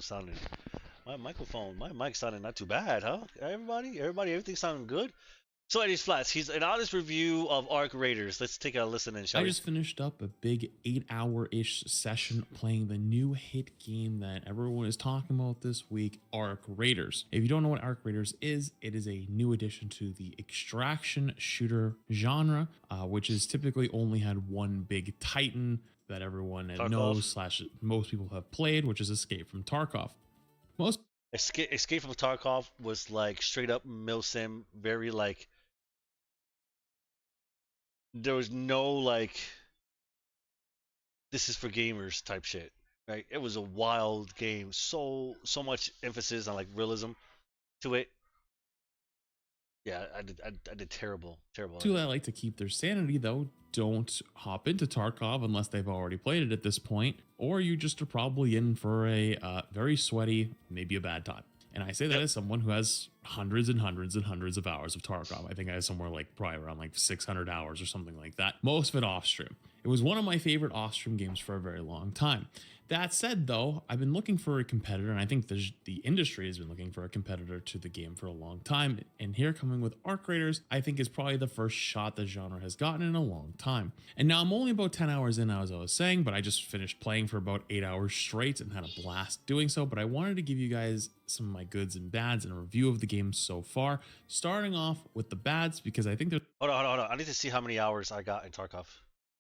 sounding. My microphone, my mic sounding not too bad, huh? Everybody, everything sounding good. So Eddie's Flats, he's an honest review of Arc Raiders. Let's take a listen in, shall I we? just finished up a big 8-hour-ish session playing the new hit game that everyone is talking about this week, Arc Raiders. If you don't know what Arc Raiders is, it is a new addition to the extraction shooter genre, which has typically only had one big titan that everyone Tarkov. knows slash most people have played, which is Escape from Tarkov. Most Escape from Tarkov was like straight up milsim, very like there was no like this is for gamers type shit. Right? It was a wild game. So much emphasis on like realism to it. Yeah, I did terrible on two it. that like to keep their sanity, though, don't hop into Tarkov unless they've already played it at this point, or you just are probably in for a very sweaty, maybe a bad time. And I say that Yep. as someone who has hundreds and hundreds and hundreds of hours of Tarkov. I think I have somewhere like probably around like 600 hours or something like that. Most of it off stream. It was one of my favorite off stream games for a very long time. That said, though, I've been looking for a competitor, and I think the industry has been looking for a competitor to the game for a long time. And here, coming with Arc Raiders, I think is probably the first shot the genre has gotten in a long time. And now I'm only about 10 hours in, as I was saying, but I just finished playing for about 8 hours straight and had a blast doing so. But I wanted to give you guys some of my goods and bads and a review of the game so far, starting off with the bads, because I think there's Hold on. I need to see how many hours I got in Tarkov.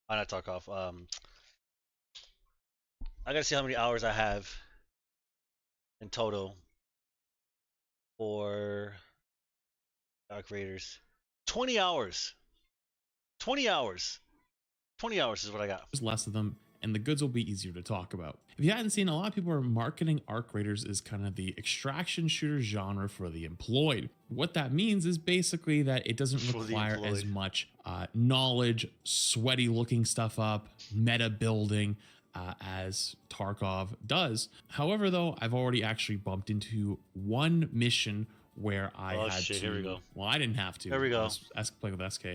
Not Tarkov. I gotta see how many hours I have in total for Dark Raiders. 20 hours. 20 hours. 20 hours is what I got. less of them, and the goods will be easier to talk about. If you hadn't seen, a lot of people are marketing Arc Raiders as kind of the extraction shooter genre for the employed. What that means is basically that it doesn't For the require as employed. much knowledge, sweaty looking stuff up, meta building, as Tarkov does. However, though, I've already actually bumped into one mission where I Oh had shit, to. here we go. Well, I didn't have to. Here we go. I was playing with SK.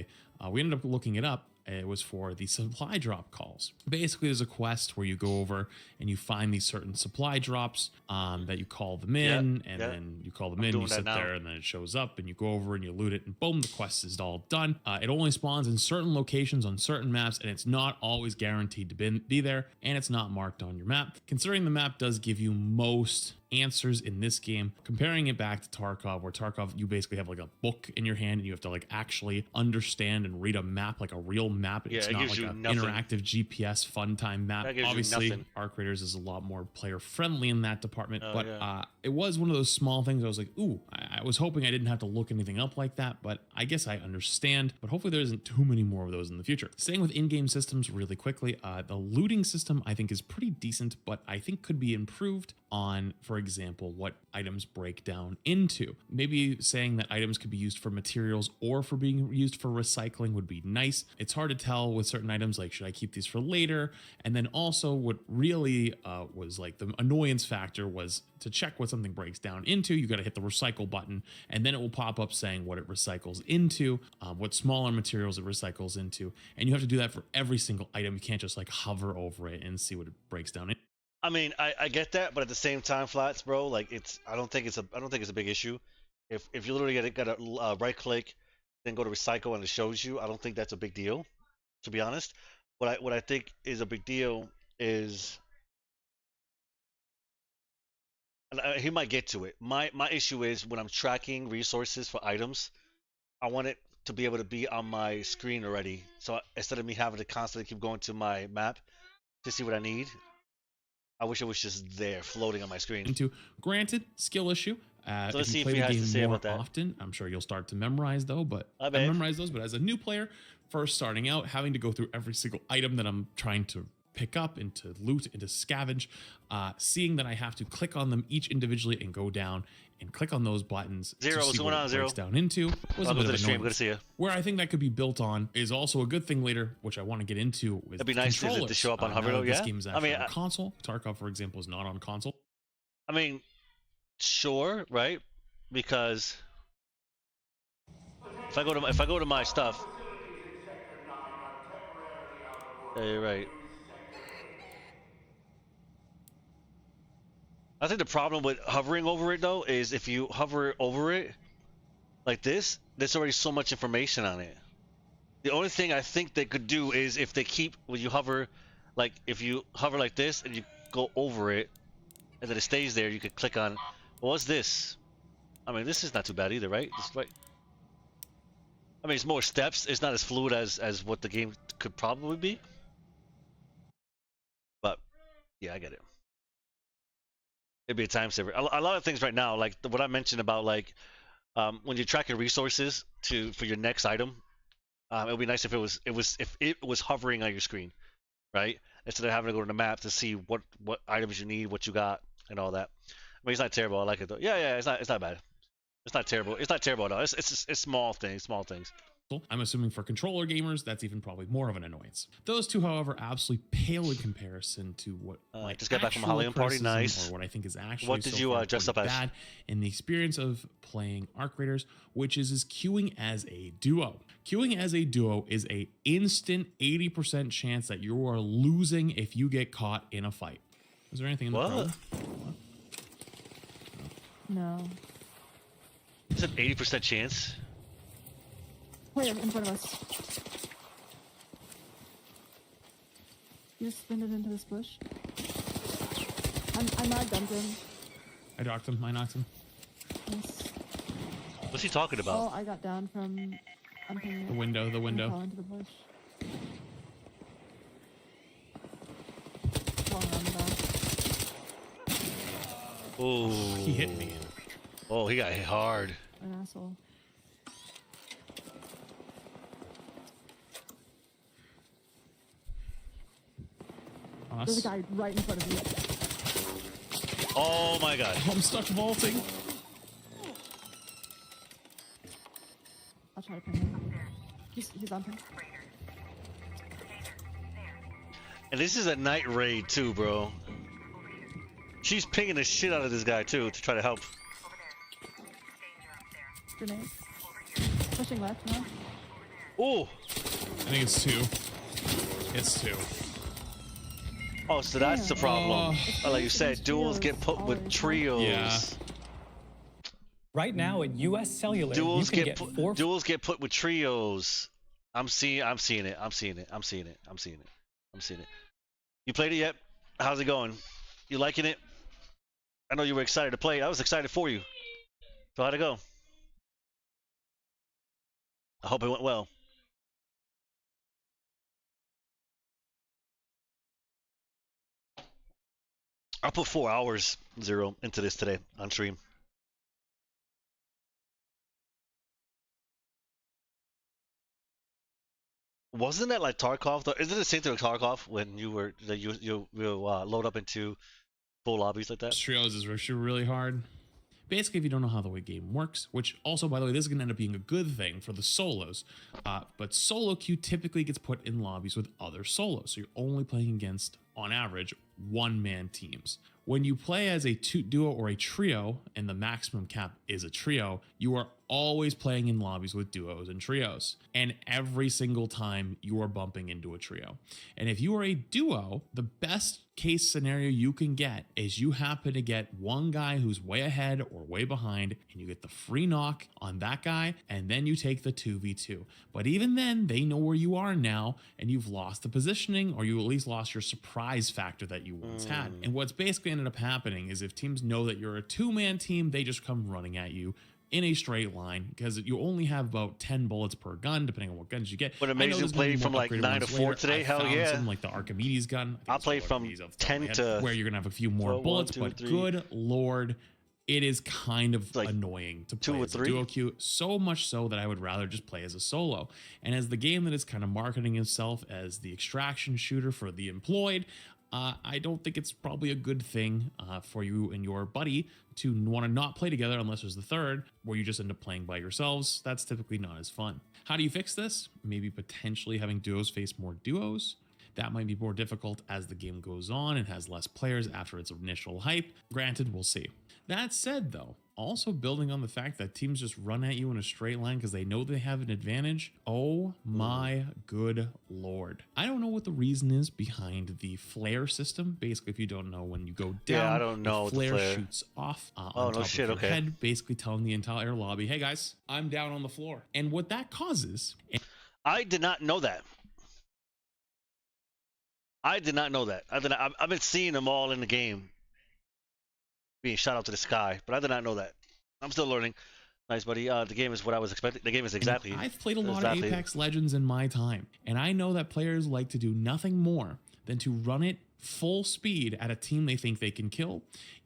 We ended up looking it up. It was for the supply drop calls. Basically, there's a quest where you go over and you find these certain supply drops that you call them in, and then you call them in, you sit there, and then it shows up, and you go over and you loot it, and boom, the quest is all done. It only spawns in certain locations on certain maps, and it's not always guaranteed to be there, and it's not marked on your map. Considering the map does give you most answers in this game, comparing it back to Tarkov, where Tarkov you basically have like a book in your hand and you have to like actually understand and read a map like a real map. Yeah, It's it not gives like you an nothing. interactive GPS fun time map. That gives you Obviously, nothing. Arc Raiders is a lot more player friendly in that department, Oh, but yeah. it was one of those small things. I was like, ooh, I was hoping I didn't have to look anything up like that, but I guess I understand. But hopefully there isn't too many more of those in the future. Staying with in-game systems really quickly, the looting system I think is pretty decent, but I think could be improved on, for example, what items break down into. Maybe saying that items could be used for materials or for being used for recycling would be nice. It's hard to tell with certain items, like should I keep these for later? And then also what really was like the annoyance factor was to check what something breaks down into, you got to hit the recycle button, and then it will pop up saying what it recycles into, what smaller materials it recycles into, and you have to do that for every single item. You can't just like hover over it and see what it breaks down into. I mean, I get that, but at the same time, Flats, bro, like I don't think it's a big issue. If you literally got a right click, then go to recycle and it shows you, I don't think that's a big deal, to be honest. What I think is a big deal is, and he might get to it. My issue is when I'm tracking resources for items, I want it to be able to be on my screen already. So instead of me having to constantly keep going to my map to see what I need, I wish it was just there, floating on my screen. Into granted, skill issue. So let's If see you if play he the has to game say more about that. often, I'm sure you'll start to memorize though. But I I bet. memorize those. But as a new player, first starting out, having to go through every single item that I'm trying to pick up and to loot and to scavenge, seeing that I have to click on them each individually and go down and click on those buttons Zero, to what's see going what on, it Zero? breaks down into was a Welcome bit to of the stream. annoyance. Good to see you. Where I think that could be built on is also a good thing later, which I want to get into. With It'd be nice if it to controllers. show up on Now Hover, that though, this yeah? game is I actually mean, on console. Tarkov, for example, is not on console. I mean, sure, right? Because if I go to my stuff, yeah, you're right. I think the problem with hovering over it though is if you hover over it like this, there's already so much information on it. The only thing I think they could do is if they keep when you hover, like if you hover like this and you go over it, and then it stays there, you could click on. Well, what's this? I mean, this is not too bad either, right? It's right. I mean, it's more steps. It's not as fluid as what the game could probably be. But yeah, I get it. It'd be a time saver. A lot of things right now, like what I mentioned about like when you're tracking resources for your next item, it would be nice if it was hovering on your screen, right? Instead of having to go to the map to see what items you need, what you got, and all that. I mean, it's not terrible. I like it though. Yeah, it's not bad. It's not terrible. It's not terrible at all. It's small things, small things. I'm assuming for controller gamers, that's even probably more of an annoyance. Those two, however, absolutely pale in comparison to what just got back from a Halloween party. Nice. Or what I think is actually what did you dress up as? Bad in the experience of playing Arc Raiders, which is queuing as a duo. Queuing as a duo is a instant 80% chance that you are losing if you get caught in a fight. Is there anything in the what? No. It's an 80% chance. Wait, in front of us. You just spin it into this bush. I knocked him. I docked him. I knocked him. Yes. What's he talking about? Oh, I got down from The window. fell into the bush. Falling on the back. Oh, He hit me. Oh, he got hit hard. An asshole. There's a guy right in front of you. Oh my god. I'm stuck vaulting. I'll try to pin him. He's on him. And this is a night raid too, bro. She's pinging the shit out of this guy too to try to help. Grenade. Pushing left now. Oh. I think it's two. It's two. Oh, so that's the problem. Oh. Like you said, duels get put with trios. Yeah. Right now at US Cellular, Duels you can get get four. duels get put with trios. I'm seeing it. You played it yet? How's it going? You liking it? I know you were excited to play. I was excited for you. So how'd it go? I hope it went well. I put 4 hours, 0, into this today on stream. Wasn't that like Tarkov though? Isn't it the same thing with Tarkov when you load up into full lobbies like that? Trios is really hard. Basically, if you don't know how the way game works, which also, by the way, this is going to end up being a good thing for the solos, but solo queue typically gets put in lobbies with other solos, so you're only playing against, on average, one-man teams. When you play as a duo or a trio, and the maximum cap is a trio, you are always playing in lobbies with duos and trios. And every single time you are bumping into a trio. And if you are a duo, the best case scenario you can get is you happen to get one guy who's way ahead or way behind, and you get the free knock on that guy, and then you take the 2v2. But even then, they know where you are now, and you've lost the positioning, or you at least lost your surprise factor that you once had. And what's basically ended up happening is if teams know that you're a two-man team, they just come running at you in a straight line because you only have about 10 bullets per gun, depending on what guns you get. But Amazing played from like 9 to 4 today. Hell yeah! Something like the Archimedes gun. I played from 10 to where you're gonna have a few more bullets, 1, 2, but 3. good lord, it is kind of like annoying to 2 play or as a 3. duo queue. So much so that I would rather just play as a solo. And as the game that is kind of marketing itself as the extraction shooter for the employed, I don't think it's probably a good thing for you and your buddy to want to not play together unless there's the third, where you just end up playing by yourselves. That's typically not as fun. How do you fix this? Maybe potentially having duos face more duos. That might be more difficult as the game goes on and has less players after its initial hype. Granted, we'll see. That said, though, Also building on the fact that teams just run at you in a straight line because they know they have an advantage. Oh my good Lord. I don't know what the reason is behind the flare system. Basically, if you don't know, when you go down, Yeah, I don't know the the flare flare. shoots off on Oh, no top shit, of your okay. head, basically telling the entire lobby, hey guys, I'm down on the floor. And what that causes, I did not know that. I did not know that. I've been seeing them all in the game, being shot out to the sky, but I did not know that. I'm still learning. Nice, buddy. The game is what I was expecting. The game is exactly. I've played a lot exactly. of Apex Legends in my time, and I know that players like to do nothing more than to run it full speed at a team they think they can kill,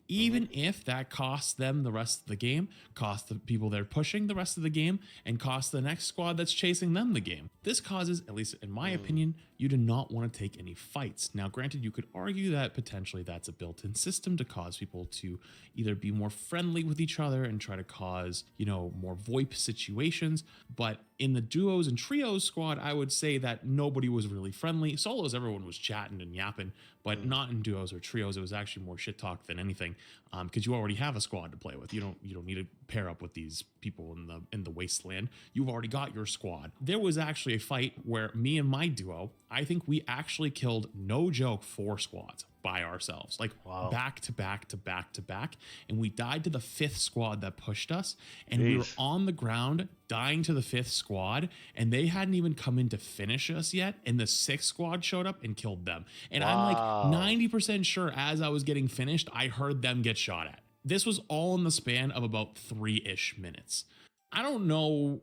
even if that costs them the rest of the game, costs the people they're pushing the rest of the game, and costs the next squad that's chasing them the game. This causes, at least in my opinion, you do not want to take any fights. Now, granted, you could argue that potentially that's a built-in system to cause people to either be more friendly with each other and try to cause, you know, more VoIP situations. But in the duos and trios squad, I would say that nobody was really friendly. Solos, everyone was chatting and yapping, but not in duos or trios. It was actually more shit talk than anything, because you already have a squad to play with. You don't need to pair up with these people in the wasteland. You've already got your squad. There was actually a fight where me and my duo, I think we actually killed, no joke, 4 squads by ourselves, like back to back to back to back, and we died to the 5th squad that pushed us, and we were on the ground dying to the 5th squad, and they hadn't even come in to finish us yet, and the 6th squad showed up and killed them. And I'm like 90% sure as I was getting finished, I heard them get shot at. This was all in the span of about 3-ish minutes. I don't know.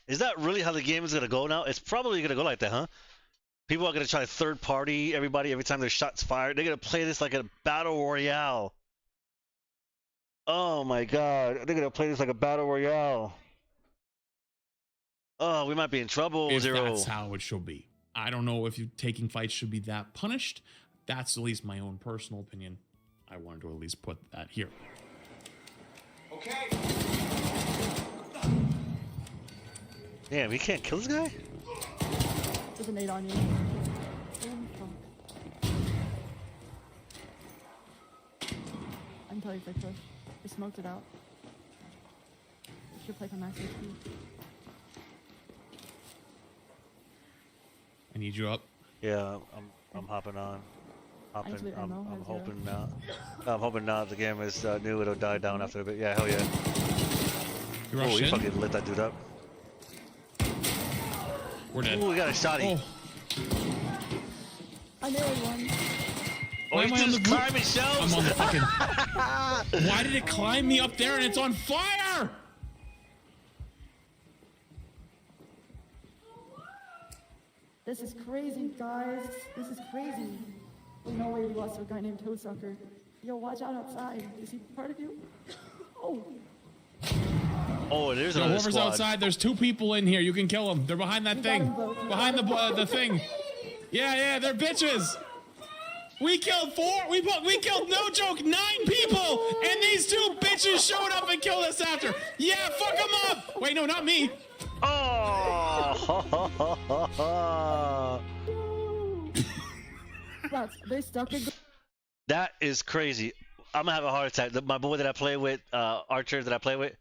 Is that really how the game is gonna go now? It's probably gonna go like that, huh? People are gonna try to third party everybody every time their shots fired. They're gonna play this like a battle royale. Oh my god, they're gonna play this like a battle royale. Oh, we might be in trouble, If Zero. that's how it should be. I don't know if you taking fights should be that punished. That's at least my own personal opinion. I wanted to at least put that here. Okay. Damn, we can't kill this guy? There's a nade on you. Holy fuck. I can tell you if they push. They smoked it out. Should play for max HP. I need you up. Yeah, I'm hopping on. Actually, I I'm know, I zero. hoping now. I'm hoping now the game is new. It'll die down after a bit. Yeah, hell yeah. You Oh, rush you in. fucking lit that dude up. We're dead. Ooh, we got a shotty. Oh, I nailed one. Oh, Why he's am I on just the climbing shelves. I'm on the fucking. Why did it climb me up there and it's on fire? This is crazy, guys. This is crazy. No way we lost to a guy named Toesucker. Yo, watch out outside. Is he part of you? Oh. Oh, there's Yo, another whoever's squad. outside, there's 2 people in here. You can kill them. They're behind that got thing. them both. Behind the thing. Yeah, they're bitches. We killed 4. We killed, no joke, 9 people, and these 2 bitches showed up and killed us after. Yeah, fuck them up. Wait, no, not me. Oh! They stuck a That is crazy. I'm gonna have a heart attack. My boy that I play with, Archer that I play with,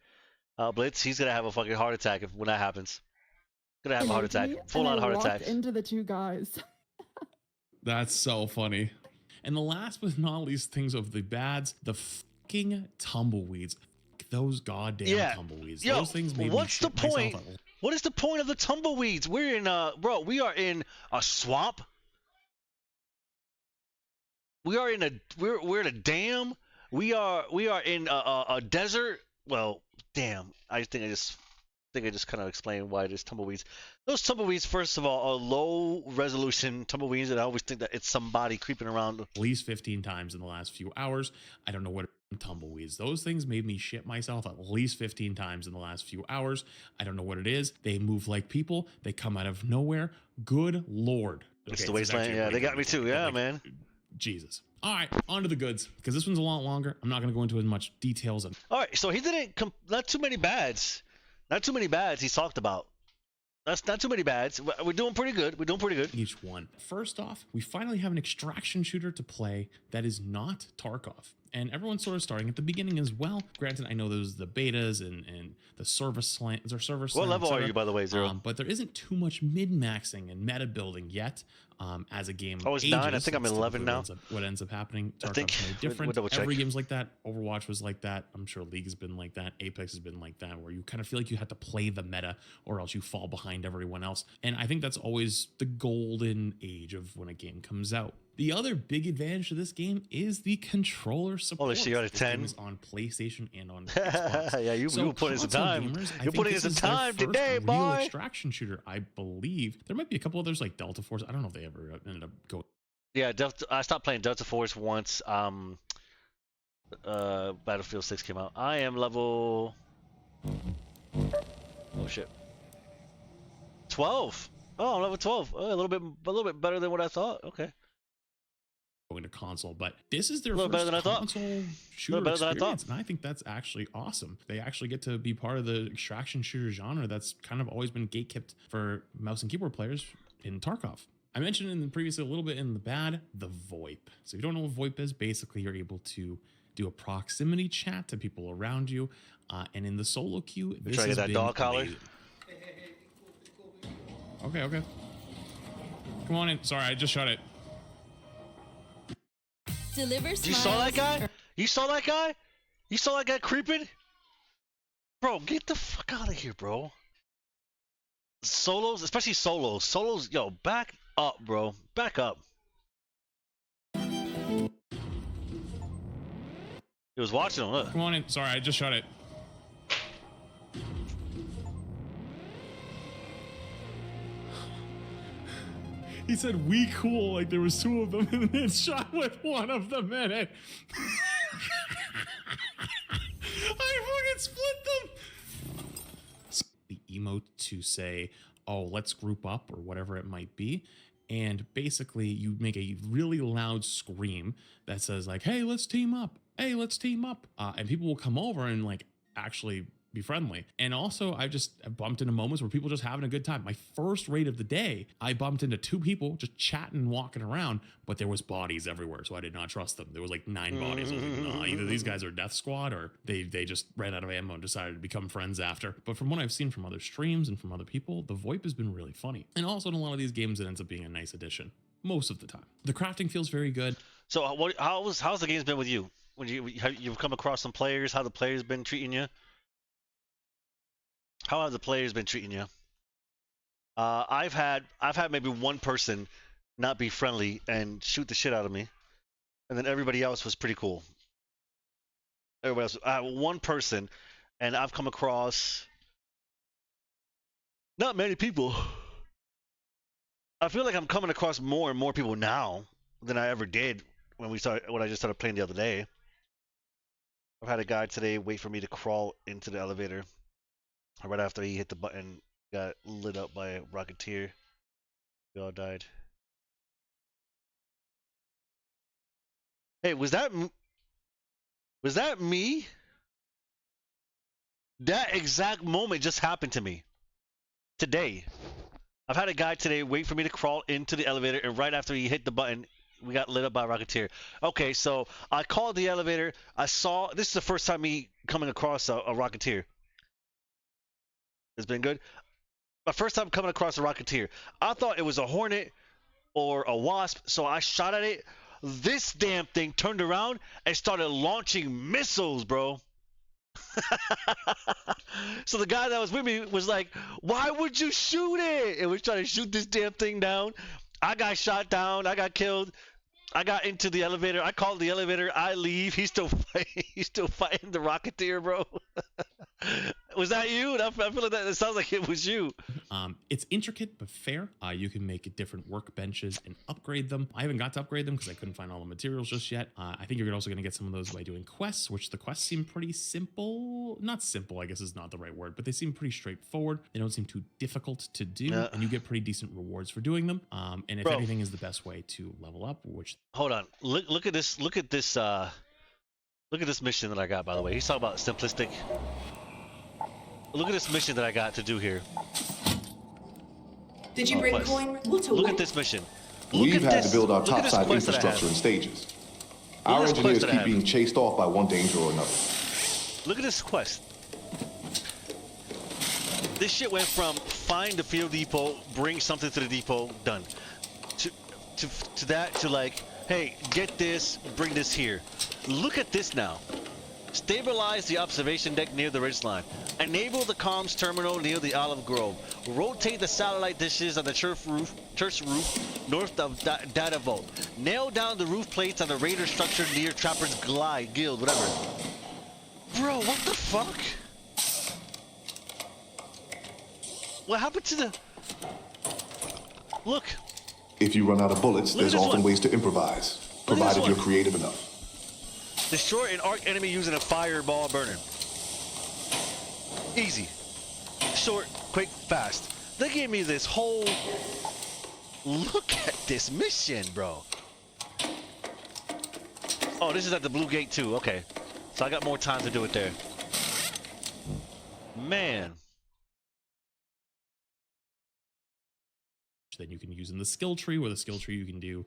Blitz, he's gonna have a fucking heart attack when that happens. Gonna have a heart attack. Full on heart attack. into the 2 guys. That's so funny. And the last but not least things of the bads, the fucking tumbleweeds. Those goddamn tumbleweeds. Yo, Those things made what's me the shit point? myself. What is the point of the tumbleweeds? We're in bro, we are in a swamp. We are in a we're in a dam. We are in a desert. Well, damn. I think I just kind of explained why there's tumbleweeds. Those tumbleweeds, first of all, are low resolution tumbleweeds, and I always think that it's somebody creeping around. At least 15 times in the last few hours. I don't know what tumbleweeds. Those things made me shit myself at least 15 times in the last few hours. I don't know what it is. They move like people. They come out of nowhere. Good Lord. It's Okay, the this is wasteland. actually a Yeah, they pretty got me good too. one, but, Yeah, like, man. Jesus. All right, on to the goods, because this one's a lot longer. I'm not going to go into as much details. All right, so he didn't. Not too many bads. Not too many bads he's talked about. That's not too many bads. We're doing pretty good. We're doing pretty good. Each one. First off, we finally have an extraction shooter to play that is not Tarkov. and everyone's sort of starting at the beginning as well. Granted, I know there's the betas and the service slants or server slants. What level are you, by the way, Zero? But there isn't too much mid-maxing and meta building yet. As a game, Oh, it's ages, 9. I think I'm that's 11 typically now. what ends up happening. I think Tarkov's no we'll different. double check. Every game's like that. Overwatch was like that. I'm sure League has been like that. Apex has been like that, where you kind of feel like you have to play the meta or else you fall behind everyone else. And I think that's always the golden age of when a game comes out. The other big advantage to this game is the controller support. Holy shit, you're at a This 10? game is on PlayStation and on Xbox. Yeah, you So put in some console time. gamers, I You're think putting in this some is their time first today, real boy. extraction shooter, I believe. There might be a couple others like Delta Force. I don't know if they ever ended up going. Yeah, I stopped playing Delta Force once Battlefield 6 came out. I am level... Oh shit. 12. Oh, I'm level 12. Oh, a little bit better than what I thought. Okay. Going to console, but this is their A little better first than I thought. console shooter better than I experience, thought. and I think that's actually awesome. They actually get to be part of the extraction shooter genre that's kind of always been gatekept for mouse and keyboard players in Tarkov. I mentioned in the previous a little bit in the bad, the VoIP. So if you don't know what VoIP is, basically you're able to do a proximity chat to people around you, and in the solo queue, this trying to has get that been dog collar? amazing. Okay. Come on in. Sorry, I just shot it. Deliver You saw that guy? You saw that guy? You saw that guy creeping? Bro, get the fuck out of here, bro. Solos, especially solos. Solos, yo, back up, bro. Back up. He was watching him, look. Come on in. Sorry, I just shot it. He said, "We cool," like there was two of them, and then shot with one of them in it. I fucking split them. The emote to say, "Oh, let's group up," or whatever it might be. And basically, you make a really loud scream that says, like, "Hey, let's team up. Hey, let's team up." And people will come over and like actually be friendly. And also, I bumped into moments where people just having a good time. My first raid of the day, I bumped into two people just chatting and walking around, but there was bodies everywhere, so I did not trust them. There was like 9 bodies. I was like, nah, either these guys are death squad or they just ran out of ammo and decided to become friends after. But from what I've seen from other streams and from other people, the VoIP has been really funny. And also in a lot of these games, it ends up being a nice addition most of the time. The crafting feels very good. So how's the game's been with you? When you've come across some players, how the players been treating you? How have the players been treating you? I've had maybe one person not be friendly and shoot the shit out of me, and then everybody else was pretty cool. Everybody else, I have one person, and I've come across not many people. I feel like I'm coming across more and more people now than I ever did when I just started playing the other day. I've had a guy today wait for me to crawl into the elevator. Right after he hit the button, got lit up by a Rocketeer. We all died. Hey, was that me? That exact moment just happened to me. Today. I've had a guy today wait for me to crawl into the elevator, and right after he hit the button, we got lit up by a Rocketeer. Okay, so I called the elevator. This is the first time me coming across a Rocketeer. It's been good. My first time coming across a Rocketeer. I thought it was a Hornet or a Wasp, so I shot at it. This damn thing turned around and started launching missiles, bro. So the guy that was with me was like, "Why would you shoot it?" And was trying to shoot this damn thing down. I got shot down. I got killed. I got into the elevator. I called the elevator. I leave. He's still fighting. He's still fighting the Rocketeer, bro. Was that you? I feel like that. It sounds like it was you. It's intricate but fair. You can make different workbenches and upgrade them. I haven't got to upgrade them because I couldn't find all the materials just yet. I think you're also going to get some of those by doing quests, which the quests seem pretty simple. Not simple, I guess is not the right word, but they seem pretty straightforward. They don't seem too difficult to do, and you get pretty decent rewards for doing them. And if anything is the best way to level up, which... Hold on. Look at this. Look at this mission that I got, by the way. He's talking about simplistic. Look at this mission that I got to do here. Did you bring coin? What a Look win. at this mission. We've had to build our Look at this topside quest that I infrastructure have. in stages. Our this engineers quest that I keep have. being chased off by one danger or another. Look at this quest. This shit went from find the field depot, bring something to the depot, done. To that, to like, hey, get this, bring this here. Look at this now. Stabilize the observation deck near the ridgeline. Enable the comms terminal near the olive grove. Rotate the satellite dishes on the church roof north of data vault. Nail down the roof plates on the radar structure near Trapper's Guild, whatever. Bro, what the fuck? What happened to the... Look. If you run out of bullets, Look at there's this often one. ways to improvise, Look at this provided one. you're creative enough. Destroy an arc enemy using a fireball burner. Easy. Short, quick, fast. They gave me this whole... Look at this mission, bro. Oh, this is at the Blue Gate too. Okay. So I got more time to do it there. Man. Then you can use in the skill tree, where the skill tree you can do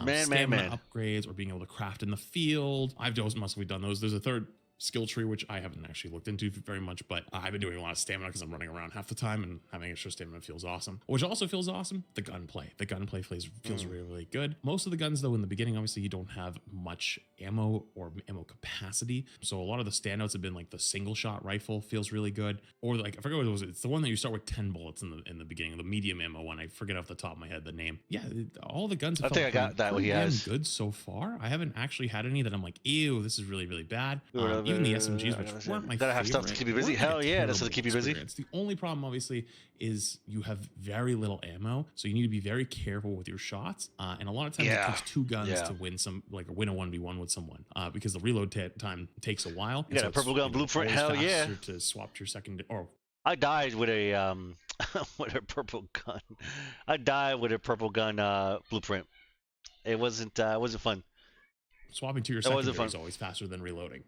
Man. stamina upgrades or being able to craft in the field. I've just mostly done those. There's a third skill tree, which I haven't actually looked into very much, but I've been doing a lot of stamina because I'm running around half the time, and having extra stamina feels awesome. Which also feels awesome, the gunplay. The gunplay feels really, really good. Most of the guns, though, in the beginning, obviously, you don't have much ammo or ammo capacity. So a lot of the standouts have been like the single shot rifle feels really good. Or like, I forget what it was. It's the one that you start with 10 bullets in the beginning, the medium ammo one. I forget off the top of my head the name. Yeah, all the guns have I think I felt got that what pretty he damn has. good so far. I haven't actually had any that I'm like, ew, this is really, really bad. Even the SMGs, which weren't my Gotta have stuff to favorite, keep you busy. weren't like a Hell yeah, that's to terrible keep you busy. experience. The only problem, obviously, is you have very little ammo, so you need to be very careful with your shots. And a lot of times Yeah. it takes two guns Yeah. to win win a 1v1 with someone, because the reload time takes a while. You got a it's, purple gun blueprint, always hell yeah. faster to swap to your second or I died with a with a purple gun. I died with a purple gun blueprint. It wasn't fun. swapping to your That wasn't secondary is fun. always faster than reloading.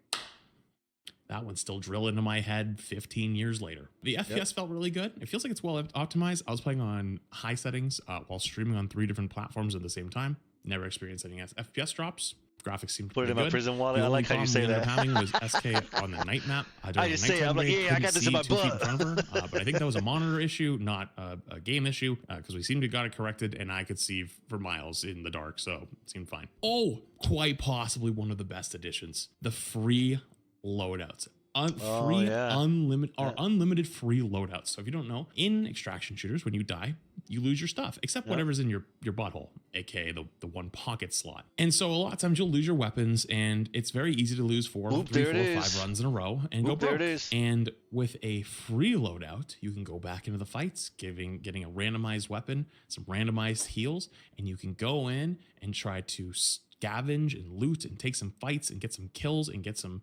That one's still drilled into my head 15 years later. The FPS felt really good. It feels like it's well optimized. I was playing on high settings while streaming on 3 different platforms at the same time. Never experienced any FPS drops. Graphics seemed Put it pretty in my good. prison wallet. The I only like how you problem say we ended that. up having was SK on the night map. I just say it. I'm like, yeah, I got this in my 2 feet in butt. front of her, but I think that was a monitor issue, not a game issue, because we seemed to got it corrected, and I could see for miles in the dark, so it seemed fine. Oh, quite possibly one of the best additions: the free loadouts. Unlimited free loadouts. So if you don't know, in extraction shooters, when you die, you lose your stuff, except whatever's in your butthole, aka the one pocket slot. And so a lot of times you'll lose your weapons, and it's very easy to lose 3, 4, 5 runs in a row and go broke. There it is. And with a free loadout, you can go back into the fights, getting a randomized weapon, some randomized heals, and you can go in and try to scavenge and loot and take some fights and get some kills and get some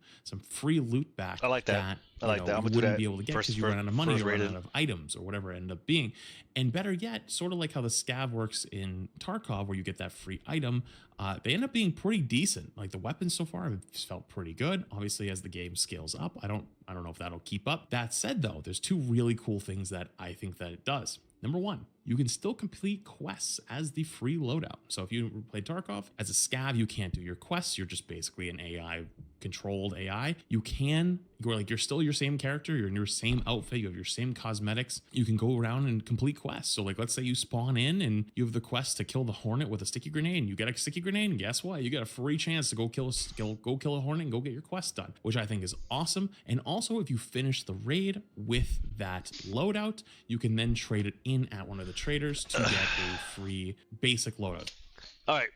free loot back. I like that. I like that. I'm you gonna do wouldn't that be able to get first- because you run out of money, first you run rated. out of items or whatever it ended up being. And better yet, sort of like how the scav works in Tarkov, where you get that free item, they end up being pretty decent. Like the weapons so far have felt pretty good. Obviously, as the game scales up, I don't know if that'll keep up. That said, though, there's 2 really cool things that I think that it does. Number 1, you can still complete quests as the free loadout. So if you play Tarkov, as a scav, you can't do your quests. You're just basically an AI, controlled AI. You're still your same character. You're in your same outfit. You have your same cosmetics. You can go around and complete quests. So like, let's say you spawn in and you have the quest to kill the Hornet with a sticky grenade, and you get a sticky grenade, and guess what? You get a free chance to go kill a Hornet and go get your quest done, which I think is awesome. And also, if you finish the raid with that loadout, you can then trade it in at one of the traders to get a free basic loadout. All right.